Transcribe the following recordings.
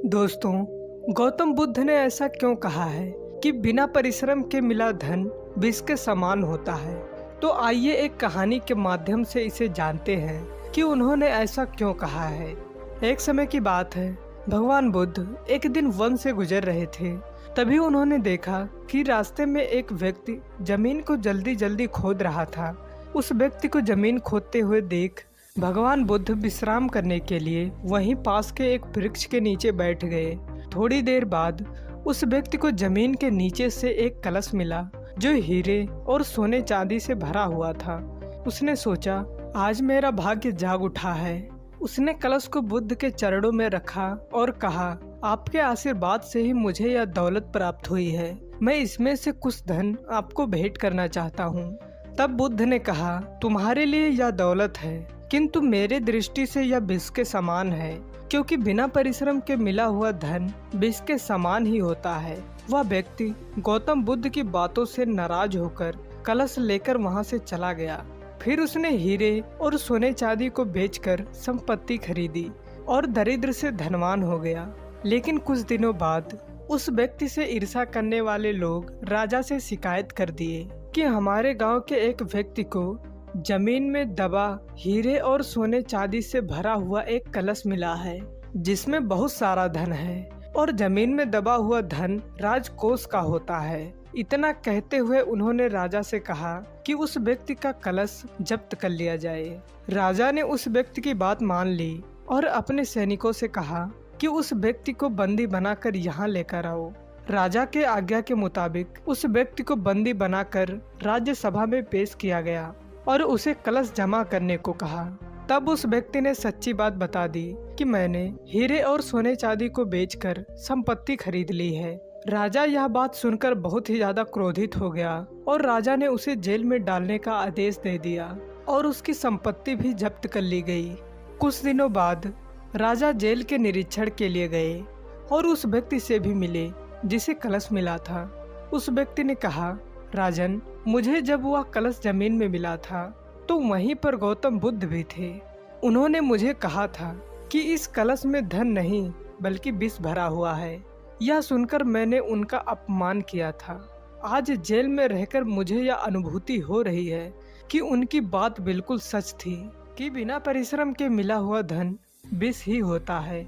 दोस्तों, गौतम बुद्ध ने ऐसा क्यों कहा है कि बिना परिश्रम के मिला धन विष के समान होता है। तो आइए एक कहानी के माध्यम से इसे जानते हैं कि उन्होंने ऐसा क्यों कहा है। एक समय की बात है, भगवान बुद्ध एक दिन वन से गुजर रहे थे। तभी उन्होंने देखा कि रास्ते में एक व्यक्ति जमीन को जल्दी जल्दी खोद रहा था। उस व्यक्ति को जमीन खोदते हुए देख भगवान बुद्ध विश्राम करने के लिए वहीं पास के एक वृक्ष के नीचे बैठ गए। थोड़ी देर बाद उस व्यक्ति को जमीन के नीचे से एक कलश मिला जो हीरे और सोने चांदी से भरा हुआ था। उसने सोचा, आज मेरा भाग्य जाग उठा है। उसने कलश को बुद्ध के चरणों में रखा और कहा, आपके आशीर्वाद से ही मुझे यह दौलत प्राप्त हुई है। मैं इसमें से कुछ धन आपको भेंट करना चाहता हूँ। तब बुद्ध ने कहा, तुम्हारे लिए यह दौलत है, किंतु मेरे दृष्टि से यह विष के समान है, क्योंकि बिना परिश्रम के मिला हुआ धन विष के समान ही होता है। वह व्यक्ति गौतम बुद्ध की बातों से नाराज होकर कलश लेकर वहां से चला गया। फिर उसने हीरे और सोने चांदी को बेचकर संपत्ति खरीदी और दरिद्र से धनवान हो गया। लेकिन कुछ दिनों बाद उस व्यक्ति से ईर्ष्या करने वाले लोग राजा से शिकायत कर दिए कि हमारे गांव के एक व्यक्ति को जमीन में दबा हीरे और सोने चांदी से भरा हुआ एक कलश मिला है, जिसमें बहुत सारा धन है, और जमीन में दबा हुआ धन राजकोष का होता है। इतना कहते हुए उन्होंने राजा से कहा कि उस व्यक्ति का कलश जब्त कर लिया जाए। राजा ने उस व्यक्ति की बात मान ली और अपने सैनिकों से कहा कि उस व्यक्ति को बंदी बनाकर यहाँ लेकर आओ। राजा के आज्ञा के मुताबिक उस व्यक्ति को बंदी बनाकर राज्यसभा में पेश किया गया और उसे कलश जमा करने को कहा। तब उस व्यक्ति ने सच्ची बात बता दी कि मैंने हीरे और सोने चांदी को बेचकर संपत्ति खरीद ली है। राजा यह बात सुनकर बहुत ही ज्यादा क्रोधित हो गया और राजा ने उसे जेल में डालने का आदेश दे दिया और उसकी संपत्ति भी जब्त कर ली गई। कुछ दिनों बाद राजा जेल के निरीक्षण के लिए गए और उस व्यक्ति से भी मिले जिसे कलश मिला था। उस व्यक्ति ने कहा, राजन, मुझे जब वह कलश जमीन में मिला था तो वहीं पर गौतम बुद्ध भी थे। उन्होंने मुझे कहा था कि इस कलश में धन नहीं बल्कि विष भरा हुआ है। यह सुनकर मैंने उनका अपमान किया था। आज जेल में रहकर मुझे यह अनुभूति हो रही है कि उनकी बात बिल्कुल सच थी कि बिना परिश्रम के मिला हुआ धन विष ही होता है।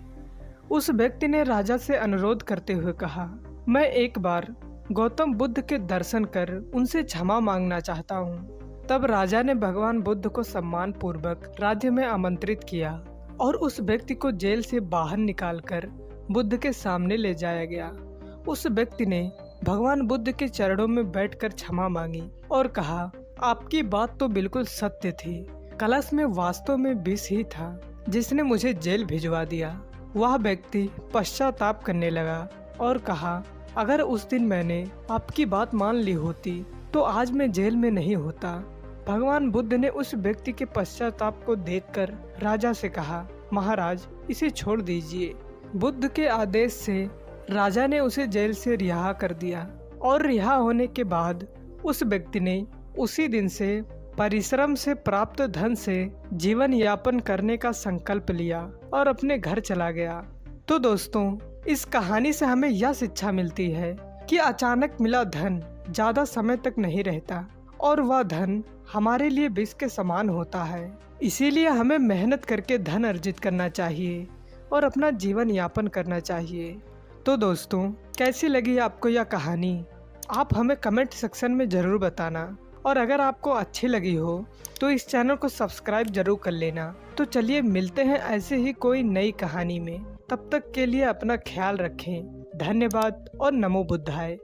उस व्यक्ति ने राजा से अनुरोध करते हुए कहा, मैं एक बार गौतम बुद्ध के दर्शन कर उनसे क्षमा मांगना चाहता हूँ। तब राजा ने भगवान बुद्ध को सम्मान पूर्वक राज्य में आमंत्रित किया और उस व्यक्ति को जेल से बाहर निकालकर बुद्ध के सामने ले जाया गया। उस व्यक्ति ने भगवान बुद्ध के चरणों में बैठकर क्षमा मांगी और कहा, आपकी बात तो बिल्कुल सत्य थी। कलश में वास्तव में विष ही था जिसने मुझे जेल भिजवा दिया। वह व्यक्ति पश्चाताप करने लगा और कहा, अगर उस दिन मैंने आपकी बात मान ली होती तो आज मैं जेल में नहीं होता। भगवान बुद्ध ने उस व्यक्ति के पश्चाताप को देखकर राजा से कहा, महाराज, इसे छोड़ दीजिए। बुद्ध के आदेश से राजा ने उसे जेल से रिहा कर दिया और रिहा होने के बाद उस व्यक्ति ने उसी दिन से परिश्रम से प्राप्त धन से जीवन यापन करने का संकल्प लिया और अपने घर चला गया। तो दोस्तों, इस कहानी से हमें यह शिक्षा मिलती है कि अचानक मिला धन ज्यादा समय तक नहीं रहता और वह धन हमारे लिए विष के समान होता है। इसीलिए हमें मेहनत करके धन अर्जित करना चाहिए और अपना जीवन यापन करना चाहिए। तो दोस्तों, कैसी लगी आपको यह कहानी? आप हमें कमेंट सेक्शन में ज़रूर बताना, और अगर आपको अच्छी लगी हो तो इस चैनल को सब्सक्राइब जरूर कर लेना। तो चलिए मिलते हैं ऐसे ही कोई नई कहानी में। तब तक के लिए अपना ख्याल रखें। धन्यवाद और नमो बुद्धाय।